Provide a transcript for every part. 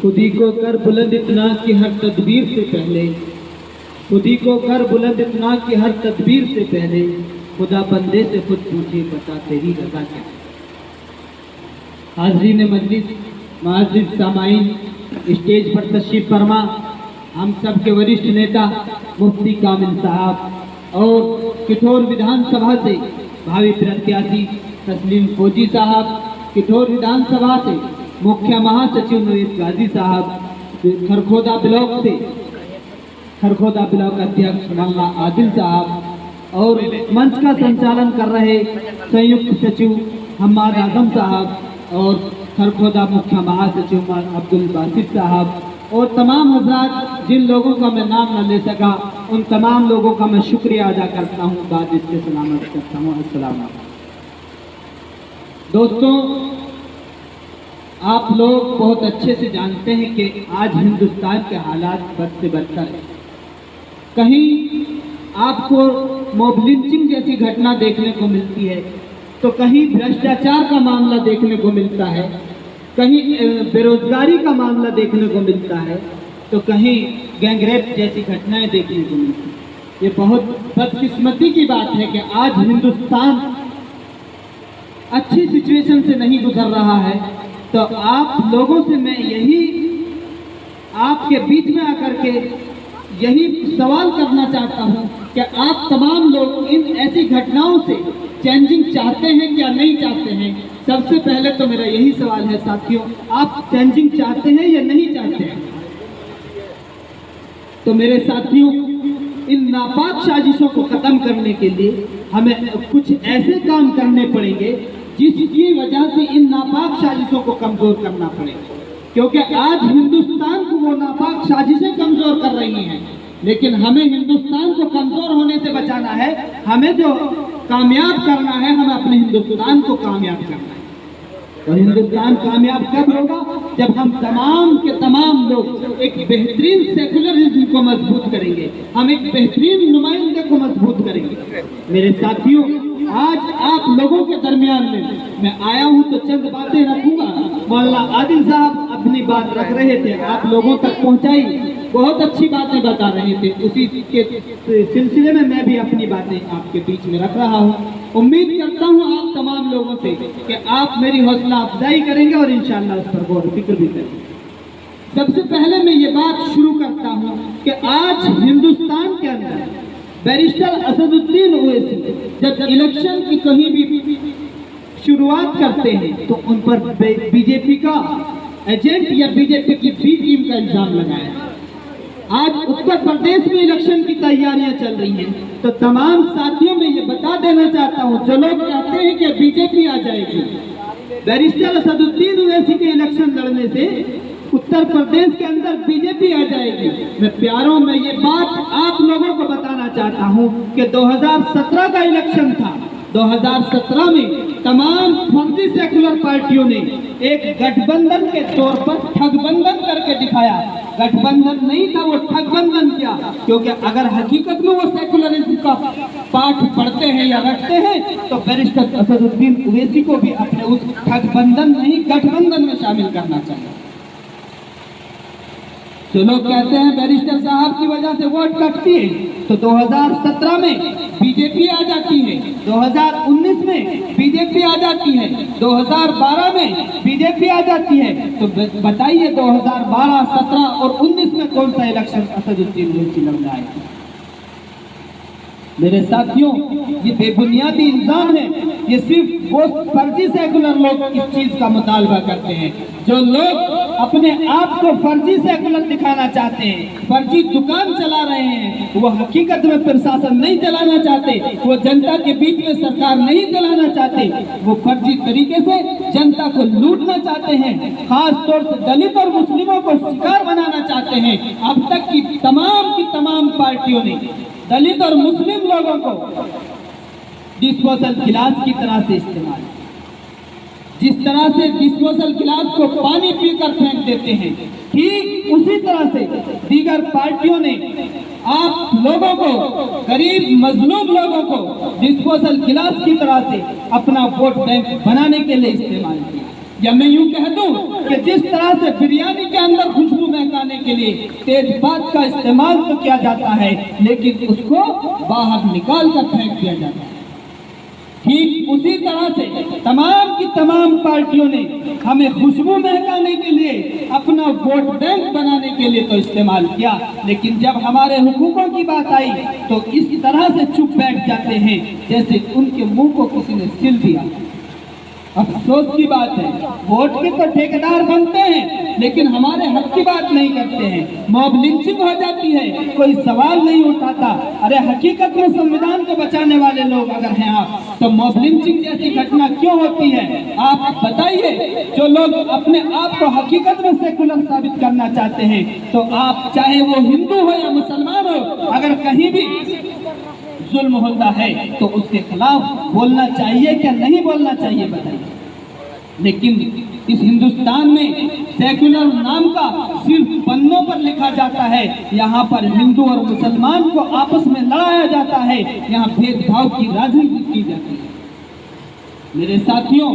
खुदी को कर बुलंद इतना कि हर तदबीर से पहले, खुदी को कर बुलंद इतना कि हर तदबीर से पहले खुदा बंदे से खुद पूछे बता तेरी रज़ा क्या। हाज़रीन मजलिस, मुअज़्ज़िज़ सामाईन, स्टेज पर तशरीफ फरमा हम सब के वरिष्ठ नेता मुफ्ती कामिल साहब और किठौर विधानसभा से भावी प्रत्याशी तस्लीम फौजी साहब, किठौर विधानसभा से मुख्य महासचिव नवीद गाजी साहब, खरखोदा ब्लॉक से खरखोदा ब्लॉक अध्यक्ष मल्ला आदिल साहब और मंच का संचालन कर रहे संयुक्त सचिव हम्माद आजम साहब और खरखोदा मुख्य महासचिव अब्दुल बासित साहब और तमाम हजरात जिन लोगों का मैं नाम न ले सका उन तमाम लोगों का मैं शुक्रिया अदा करता हूँ, बाद इससे सलामत करता हूँ। अस्सलाम वालेकुम। दोस्तों, आप लोग बहुत अच्छे से जानते हैं कि आज हिंदुस्तान के हालात बद से बदतर है। कहीं आपको मॉब लिंचिंग जैसी घटना देखने को मिलती है, तो कहीं भ्रष्टाचार का मामला देखने को मिलता है, कहीं बेरोजगारी का मामला देखने को मिलता है, तो कहीं गैंगरेप जैसी घटनाएं देखने को मिलती है। ये बहुत बदकिस्मती की बात है कि आज हिंदुस्तान अच्छी सिचुएशन से नहीं गुजर रहा है। तो आप लोगों से मैं यही आपके बीच में आकर के यही सवाल करना चाहता हूं कि आप तमाम लोग इन ऐसी घटनाओं से चेंजिंग चाहते हैं क्या नहीं चाहते हैं। सबसे पहले तो मेरा यही सवाल है साथियों, आप चेंजिंग चाहते हैं या नहीं चाहते हैं। तो मेरे साथियों, इन नापाक साजिशों को खत्म करने के लिए हमें कुछ ऐसे काम करने पड़ेंगे जिसकी वजह से इन नापाक साजिशों को कमजोर करना पड़ेगा, क्योंकि आज हिंदुस्तान को वो नापाक साजिशें कमजोर कर रही हैं, लेकिन हमें हिंदुस्तान को कमजोर होने से बचाना है। हमें जो कामयाब करना है, हमें अपने हिंदुस्तान को कामयाब करना है। और हिंदुस्तान कामयाब कब होगा? जब हम तमाम के तमाम लोग एक बेहतरीन सेकुलरिज्म को मजबूत करेंगे, हम एक बेहतरीन नुमाइंदे को मजबूत करेंगे। मेरे साथियों, आज आप लोगों के दरमियान में मैं आया हूं तो चंद बातें रखूंगा। मौलाना आदिल साहब अपनी बात रख रहे थे, आप लोगों तक पहुंचाई, बहुत अच्छी बातें बता रहे थे। उसी के सिलसिले में मैं भी अपनी बातें आपके बीच में रख रहा हूं। उम्मीद करता हूं आप तमाम लोगों से कि आप मेरी हौसला अफजाई करेंगे और इंशाअल्लाह उस पर गौर फिक्र भी करेंगे। सबसे पहले मैं ये बात शुरू करता हूं कि आज हिंदुस्तान के अंदर बैरिस्टर असदुद्दीन ओवैसी जब इलेक्शन की कहीं भी शुरुआत करते हैं तो उन पर बीजेपी का एजेंट या बीजेपी की बी टीम का इल्जाम लगाया। आज उत्तर प्रदेश में इलेक्शन की तैयारियां चल रही हैं, तो तमाम साथियों में ये बता देना चाहता हूं, जो लोग कहते हैं कि बीजेपी आ जाएगी, बैरिस्टर असदुद्दीन ओवैसी के इलेक्शन लड़ने से उत्तर प्रदेश के अंदर बीजेपी आ जाएगी। मैं प्यारों में ये बात आप लोगों को बताना चाहता हूं कि 2017 का इलेक्शन था। 2017 में तमाम फर्जी सेकुलर पार्टियों ने एक गठबंधन के तौर पर ठगबंधन करके दिखाया। गठबंधन नहीं था, वो ठगबंधन किया, क्योंकि अगर हकीकत में वो सेकुलरिज्म का पाठ पढ़ते हैं या रखते हैं तो बैरिस्टर असदुद्दीन ओवैसी को भी अपने उस ठगबंधन नहीं गठबंधन में शामिल करना चाहिए। जो लोग कहते हैं बैरिस्टर साहब की वजह से वोट कटती है, तो 2017 में बीजेपी आ जाती है, 2019 में बीजेपी आ जाती है, 2012 में बीजेपी आ जाती है, तो बताइए 2012, 17 और 19 में कौन सा इलेक्शन असदुद्दीन ओवैसी लड़ रहा है। मेरे साथियों, ये बेबुनियादी इल्जाम है। ये सिर्फ वो फर्जी सेकुलर लोग इस चीज का मुतालबा करते हैं। जो लोग अपने आप को फर्जी सेकुलर दिखाना चाहते हैं, फर्जी दुकान चला रहे हैं, वो हकीकत में प्रशासन नहीं चलाना चाहते, वो जनता के बीच में सरकार नहीं चलाना चाहते, वो फर्जी तरीके से जनता को लूटना चाहते हैं, खास तौर से दलित और मुस्लिमों को शिकार बनाना चाहते हैं। अब तक की तमाम पार्टियों ने दलित और मुस्लिम लोगों को डिस्पोजल गिलास की तरह से इस्तेमाल, जिस तरह से डिस्पोजल गिलास को पानी पीकर फेंक देते हैं, ठीक उसी तरह से दीगर पार्टियों ने आप लोगों को, गरीब मजलूम लोगों को डिस्पोजल गिलास की तरह से अपना वोट बैंक बनाने के लिए इस्तेमाल किया। या मैं यूं कह दूं कि जिस तरह से बिरयानी के अंदर खुशबू महकाने के लिए तेजपात का इस्तेमाल तो किया जाता है, लेकिन उसको बाहर निकाल कर फेंक दिया जाता है, ठीक उसी तरह से तमाम की तमाम पार्टियों ने हमें खुशबू महकाने के लिए, अपना वोट बैंक बनाने के लिए तो इस्तेमाल किया, लेकिन जब हमारे हुकूकों की बात आई तो इस तरह से चुप बैठ जाते हैं जैसे उनके मुंह को किसी ने सिल दिया। अफसोस की बात है, वोट के तो ठेकेदार बनते हैं लेकिन हमारे हक की बात नहीं करते हैं। मॉब लिंचिंग हो जाती है, कोई सवाल नहीं उठाता। अरे हकीकत में संविधान को बचाने वाले लोग अगर हैं आप, तो मॉब लिंचिंग जैसी घटना क्यों होती है? आप बताइए। जो लोग अपने आप को हकीकत में सेकुलर साबित करना चाहते हैं, तो आप चाहे वो हिंदू हो या मुसलमान हो, अगर कहीं भी जुल्म होता है तो उसके खिलाफ बोलना चाहिए क्या नहीं बोलना चाहिए बताइए। लेकिन इस हिंदुस्तान में सेकुलर नाम का सिर्फ पन्नों पर लिखा जाता है, यहाँ पर हिंदू और मुसलमान को आपस में लड़ाया जाता है, यहाँ भेदभाव की राजनीति की जाती है मेरे साथियों।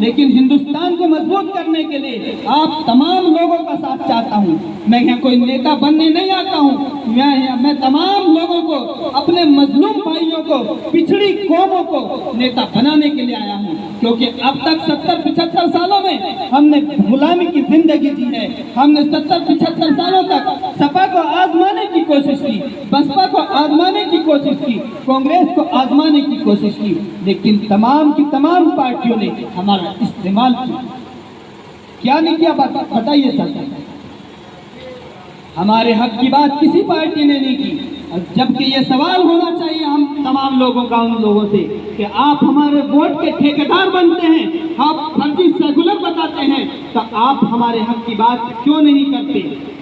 लेकिन हिंदुस्तान को मजबूत करने के लिए आप तमाम लोगों का साथ चाहता हूँ। मैं यहाँ कोई नेता बनने नहीं आता हूँ, मैं तमाम लोगों को, अपने मजलूम भाइयों को, पिछड़ी कौमों को नेता बनाने के लिए आया हूँ, क्योंकि अब तक 70-75 सालों में हमने गुलामी की जिंदगी जी है। हमने 70-75 सालों तक सपा को आजमाने की कोशिश की, बसपा को आजमाने की कोशिश की, कांग्रेस को आजमाने की कोशिश की, लेकिन तमाम की तमाम पार्टियों ने हमारा इस्तेमाल किया। क्या नहीं किया बताइए सर? हमारे हक की बात किसी पार्टी ने नहीं की, जबकि ये सवाल होना चाहिए हम तमाम लोगों का उन लोगों से कि आप हमारे वोट के ठेकेदार बनते हैं, आप फर्जी सेकुलर बताते हैं, तो आप हमारे हक की बात क्यों नहीं करते?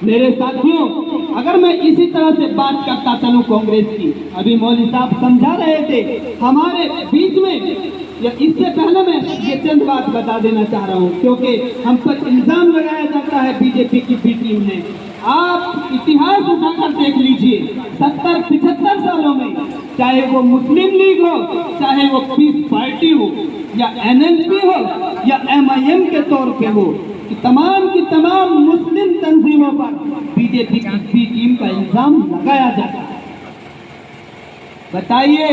मेरे साथियों, अगर मैं इसी तरह से बात करता चलूं कांग्रेस की, अभी मौलवी साहब समझा रहे थे हमारे बीच में, या इससे पहले मैं ये चंद बात बता देना चाह रहा हूं, क्योंकि हम पर इल्जाम लगाया जाता है बीजेपी की बी टीम है। आप इतिहास उठाकर देख लीजिए, 70-75 सालों में, चाहे वो मुस्लिम लीग हो, चाहे वो पीस पार्टी हो, या एनएलपी हो, या एमआईएम के तौर पे हो, कि तमाम की तमाम मुस्लिम तंजीमों पर बीजेपी की बी टीम का इल्जाम लगाया जाता है। बताइए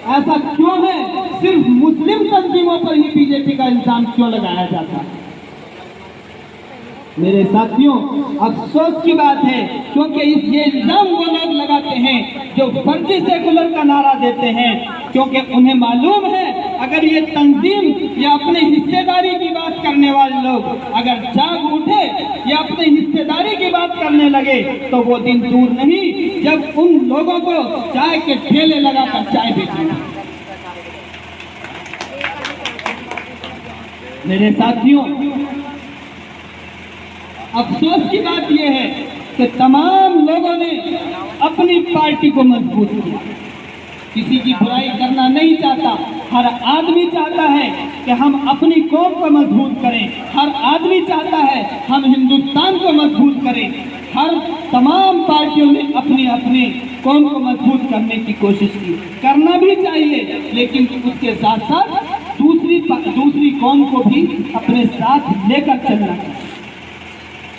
ऐसा क्यों है? सिर्फ मुस्लिम तंजीमों पर ही बीजेपी का इल्जाम क्यों लगाया जाता है? मेरे साथियों, अफसोस की बात है, क्योंकि ये इल्जाम वो लोग लगाते हैं जो फर्जी सेकुलर का नारा देते हैं, क्योंकि उन्हें मालूम है अगर ये तंजीम या अपने हिस्सेदारी की बात करने वाले लोग अगर जाग उठे या अपने हिस्सेदारी की बात करने लगे, तो वो दिन दूर नहीं जब उन लोगों को चाय के ठेले लगाकर चाय बेचेंगे। मेरे साथियों, अफसोस की बात यह है कि तमाम लोगों ने अपनी पार्टी को मजबूत किया। किसी की बुराई करना नहीं चाहता, हर आदमी चाहता है कि हम अपनी कौम को मजबूत करें, हर आदमी चाहता है हम हिंदुस्तान को मजबूत करें। हर तमाम पार्टियों ने अपनी अपनी कौम को मजबूत करने की कोशिश की, करना भी चाहिए, लेकिन उसके साथ साथ दूसरी कौम को भी अपने साथ लेकर चलना चाहिए।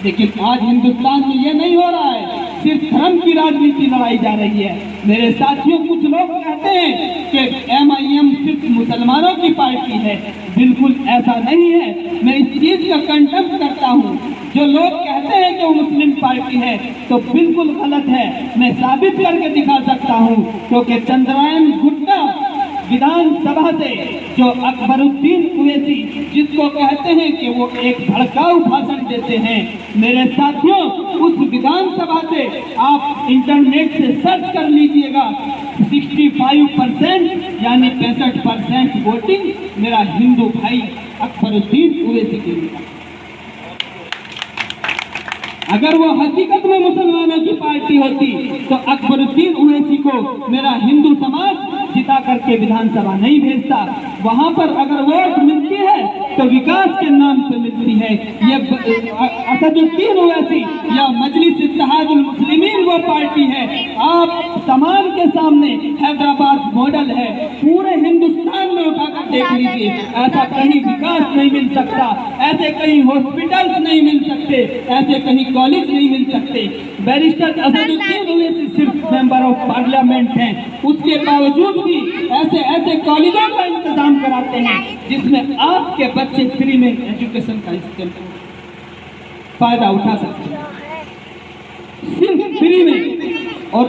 लेकिन आज हिंदुस्तान में ये नहीं हो रहा है, सिर्फ धर्म की राजनीति लड़ाई जा रही है। मेरे साथियों, कुछ लोग कहते हैं कि एमआईएम सिर्फ मुसलमानों की पार्टी है, बिल्कुल ऐसा नहीं है। मैं इस चीज का कंडेम करता हूँ। जो लोग कहते हैं कि वो मुस्लिम पार्टी है तो बिल्कुल गलत है। मैं साबित करके दिखा सकता हूँ, क्योंकि चंद्रायन गुट्टा विधानसभा से जो अकबरुद्दीन ओवैसी, जिसको कहते हैं कि वो एक भड़काऊ भाषण देते हैं, मेरे साथियों, उस विधानसभा से आप इंटरनेट से सर्च कर लीजिएगा, 65% यानी 65% वोटिंग मेरा हिंदू भाई अकबरुद्दीन ओवैसी के लिए। अगर वो हकीकत में मुसलमानों की पार्टी होती तो अकबरुद्दीन ओवैसी को मेरा हिंदू समाज जिता करके विधानसभा नहीं भेजता। वहां पर अगर वोट मिलती है तो विकास के नाम पे मिलती है। ये असदुद्दीन ओवैसी या मजलिस इत्तेहादुल मुस्लिमीन वो पार्टी है। आप तमाम के सामने हैदराबाद मॉडल है, पूरे हिंदुस्तान में उठाकर देख लीजिए। लिए ऐसा कहीं विकास नहीं मिल सकता, ऐसे कहीं हॉस्पिटल्स नहीं मिल सकते, ऐसे कहीं कॉलेज नहीं मिल सकते। बैरिस्टर असदुद्दीन ओवैसी सिर्फ मेंबर ऑफ पार्लियामेंट हैं, उसके बावजूद भी ऐसे ऐसे कॉलेजों का इंतजाम कराते हैं जिसमें आपके बच्चे फ्री में एजुकेशन का फायदा उठा सकते हैं, सिर्फ फ्री में। और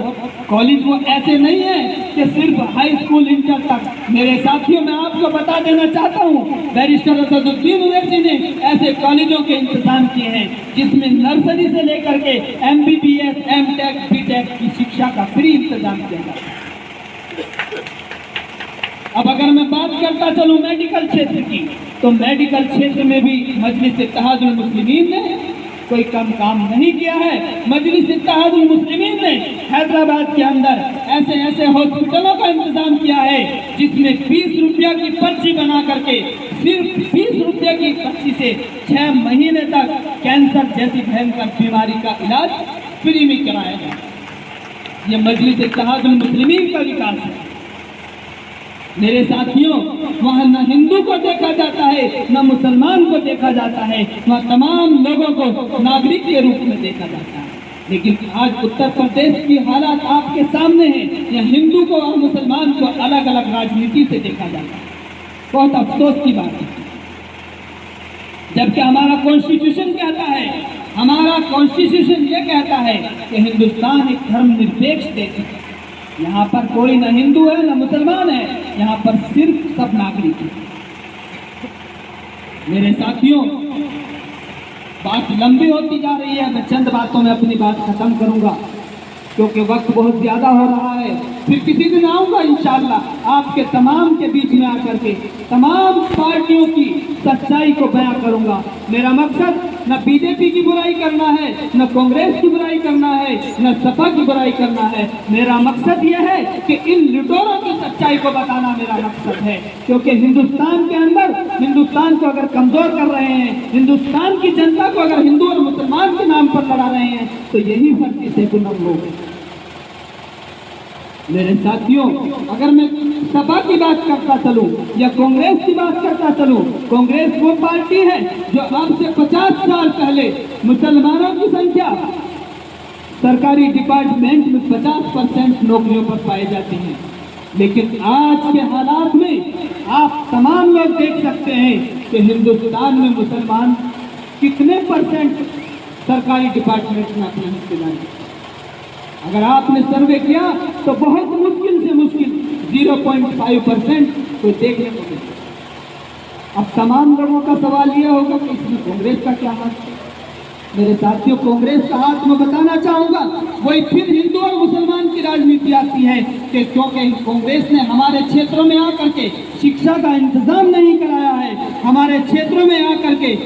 कॉलेज वो ऐसे नहीं है कि सिर्फ हाई स्कूल इंटर तक। मेरे साथियों, मैं आपको बता देना चाहता हूँ, बैरिस्टर असदुद्दीन ओवैसी ने ऐसे कॉलेजों के इंतजाम किए हैं जिसमें नर्सरी से लेकर के MBBS, M.Tech, B.Tech की शिक्षा का फ्री इंतजाम किया जाता है। अब अगर मैं बात करता चलूं मेडिकल क्षेत्र की, तो मेडिकल क्षेत्र में भी मजलिस इत्तेहादुल मुस्लिमीन ने कोई कम काम नहीं किया है। मजलिस इत्तेहादुल मुस्लिमीन ने हैदराबाद के अंदर ऐसे ऐसे हॉस्पिटलों का इंतजाम किया है जिसमें 20 रुपया की पर्ची बना करके, सिर्फ 20 रुपये की पर्ची से 6 महीने तक कैंसर जैसी भयंकर बीमारी का इलाज फ्री में कराया जाए। ये मजलिस इत्तेहादुल मुस्लिमीन का विकास है। मेरे साथियों, वहाँ न हिंदू को देखा जाता है, न मुसलमान को देखा जाता है, वहाँ तमाम लोगों को नागरिक के रूप में देखा जाता है। लेकिन आज उत्तर प्रदेश की हालात आपके सामने है, यहाँ हिंदू को और मुसलमान को अलग अलग राजनीति से देखा जाता है। बहुत अफसोस की बात है, जबकि हमारा कॉन्स्टिट्यूशन कहता है, हमारा कॉन्स्टिट्यूशन ये कहता है कि हिंदुस्तान एक धर्मनिरपेक्ष देश है। यहाँ पर कोई न हिंदू है न मुसलमान है, यहाँ पर सिर्फ सब नागरिक हैं। मेरे साथियों, बात लंबी होती जा रही है, मैं चंद बातों में अपनी बात खत्म करूंगा क्योंकि वक्त बहुत ज्यादा हो रहा है। फिर किसी दिन आऊंगा इंशाअल्लाह आपके तमाम के बीच में आकर के तमाम पार्टियों की सच्चाई को बयां करूंगा। मेरा मकसद न बीजेपी की बुराई करना है, न कांग्रेस की बुराई करना है, न सपा की बुराई करना है। मेरा मकसद यह है कि इन लुटेरों की सच्चाई को बताना मेरा मकसद है, क्योंकि हिंदुस्तान के अंदर हिंदुस्तान को अगर कमजोर कर रहे हैं, हिंदुस्तान की जनता को अगर हिंदू और मुसलमान के नाम पर लड़ा रहे हैं, तो यही फर्जी सेकुलर लोग हैं। मेरे साथियों, अगर मैं सपा की बात करता चलूं या कांग्रेस की बात करता चलूं, कांग्रेस वो पार्टी है जो आज से 50 साल पहले मुसलमानों की संख्या सरकारी डिपार्टमेंट में 50% नौकरियों पर पाई जाती है। लेकिन आज के हालात में आप तमाम लोग देख सकते हैं कि हिंदुस्तान में मुसलमान कितने परसेंट सरकारी डिपार्टमेंट में अपनी हिस्सेदारी। अगर आपने सर्वे किया तो बहुत मुश्किल से मुश्किल 0.5% कोई देखने को मिलता। अब तमाम लोगों का सवाल यह होगा कि इसमें कांग्रेस का क्या हाथ है। मेरे साथियों, कांग्रेस का हाथ मैं बताना चाहूंगा, वही फिर हिंदू और मुसलमान की राजनीति आती है कि क्योंकि कांग्रेस ने हमारे क्षेत्रों में आकर के शिक्षा का इंतजाम नहीं कराया है, हमारे क्षेत्रों में आकर के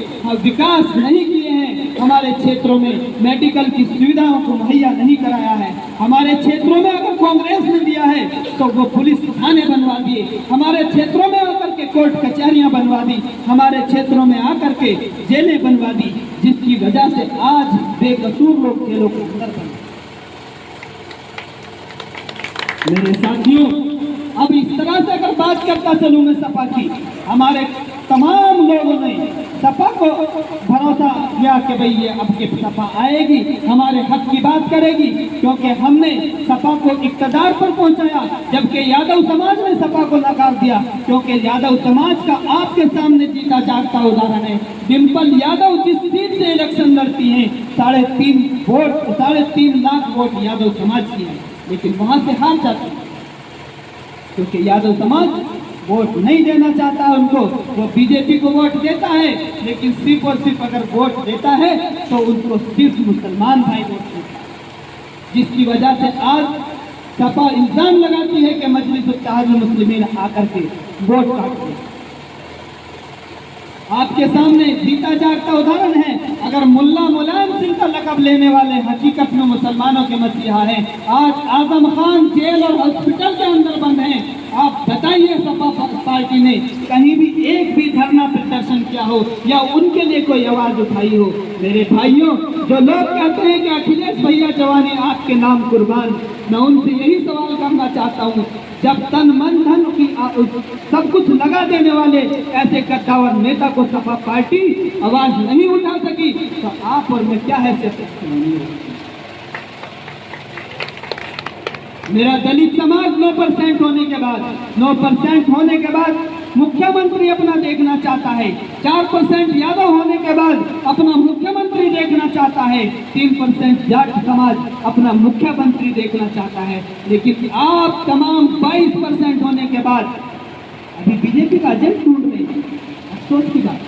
विकास नहीं किए हैं, हमारे क्षेत्रों में मेडिकल की सुविधाओं को मुहैया नहीं कराया है। हमारे क्षेत्रों में अगर कांग्रेस ने दिया है तो वो पुलिस थाने बनवा दिए, हमारे क्षेत्रों में आकर के कोर्ट कचहरियां बनवा दी, हमारे क्षेत्रों में आकर के जेलें बनवा दी, जिसकी वजह से आज बेकसूर लोग जेलों के अंदर बने। मेरे साथियों, अब इस तरह से अगर बात करता चलूं मैं सपा की, हमारे तमाम लोगों ने सपा को भरोसा किया कि भाई ये अब के सपा आएगी, हमारे हक की बात करेगी, क्योंकि हमने सपा को इक़्तिदार पर पहुंचाया, जबकि यादव समाज ने सपा को नकार दिया। क्योंकि यादव समाज का आपके सामने जीता जागता उदाहरण है, डिम्पल यादव जिस सीट से इलेक्शन लड़ती हैं 3.5 लाख वोट यादव समाज की है, लेकिन वहां से हार जाती है क्योंकि यादव समाज वोट नहीं देना चाहता है उनको। वो बीजेपी को वोट देता है, लेकिन सिर्फ और सिर्फ अगर वोट देता है तो उनको सिर्फ मुसलमान भाई वोट देता है, जिसकी वजह से आज सपा इल्जाम लगाती है कि मजलिस इत्तेहादुल मुस्लिमीन आकर के वोट काटते हैं। आपके सामने जीता जागता उदाहरण है, अगर मुल्ला मुलायम सिंह का लक़ब लेने वाले हकीकत में मुसलमानों के मसीहा हैं, आज आजम खान जेल और हॉस्पिटल के अंदर बंद हैं। आप बताइए, सपा पार्टी ने कहीं भी एक भी धरना प्रदर्शन किया हो या उनके लिए कोई आवाज उठाई हो। मेरे भाइयों, जो लोग कहते हैं कि अखिलेश भैया जवानी आपके नाम कुर्बान, मैं उनसे यही सवाल करना चाहता हूँ, जब तन मन धन की सब कुछ लगा देने वाले ऐसे कद्दावर नेता को सपा पार्टी आवाज नहीं उठा सकी, तो आप और मैं क्या हैसियत रखते हैं? मेरा दलित समाज 9% होने के बाद 9% होने के बाद मुख्यमंत्री अपना देखना चाहता है, 4% यादव होने के बाद अपना मुख्यमंत्री देखना चाहता है, 3% जाट समाज अपना मुख्यमंत्री देखना चाहता है। लेकिन आप तमाम 22% होने के बाद अभी बीजेपी का एजेंट ढूंढ रहे हैं। अफसोस की बात,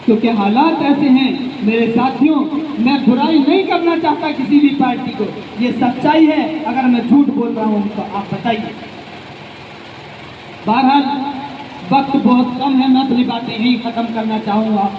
क्योंकि हालात ऐसे हैं मेरे साथियों। मैं बुराई नहीं करना चाहता किसी भी पार्टी को, ये सच्चाई है। अगर मैं झूठ बोल रहा हूं तो आप बताइए। बहरहाल वक्त बहुत कम है, मैं अपनी बातें यही खत्म करना चाहूंगा,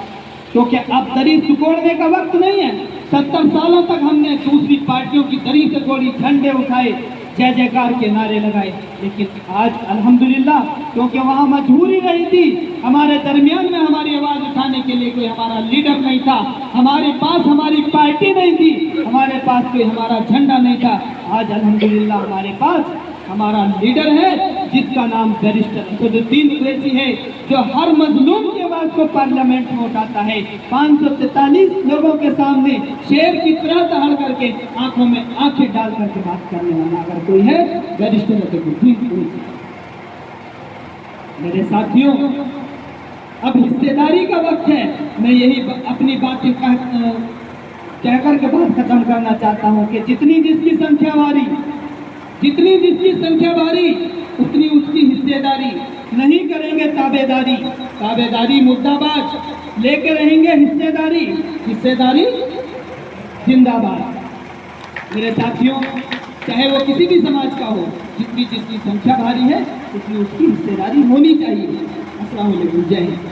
क्योंकि अब दरी सुकोड़ने का वक्त नहीं है। 70 सालों तक हमने दूसरी पार्टियों की दरी से कोड़ी, झंडे उठाए, जय जयकार के नारे लगाए, लेकिन आज अल्हम्दुलिल्लाह, क्योंकि वहाँ मजबूरी रही थी, हमारे दरमियान में हमारी आवाज उठाने के लिए कोई हमारा लीडर नहीं था, हमारे पास हमारी पार्टी नहीं थी, हमारे पास कोई हमारा झंडा नहीं था। आज अल्हम्दुलिल्लाह हमारे पास हमारा लीडर है, जिसका नाम बैरिस्टर असदुद्दीन ओवैसी है, जो हर मजलूम की आवाज को पार्लियामेंट में उठाता है। 543 लोगों के सामने शेर की तरह दहाड़ करके आंखों में आंखें डाल करके बात करने वाला अगर कोई है, बैरिस्टर असदुद्दीन ओवैसी। मेरे साथियों, अब हिस्सेदारी का वक्त है। मैं यही अपनी बातें कहकर के बात खत्म करना चाहता हूँ कि जितनी जिसकी संख्या भारी, जितनी जिसकी संख्या भारी, उतनी उसकी हिस्सेदारी। नहीं करेंगे ताबेदारी, ताबेदारी मुर्दाबाद, लेके रहेंगे हिस्सेदारी, हिस्सेदारी जिंदाबाद। मेरे साथियों, चाहे वो किसी भी समाज का हो, जितनी जिसकी संख्या भारी है उतनी उसकी हिस्सेदारी होनी चाहिए। अस्सलाम वालेकुम, जय हिंद।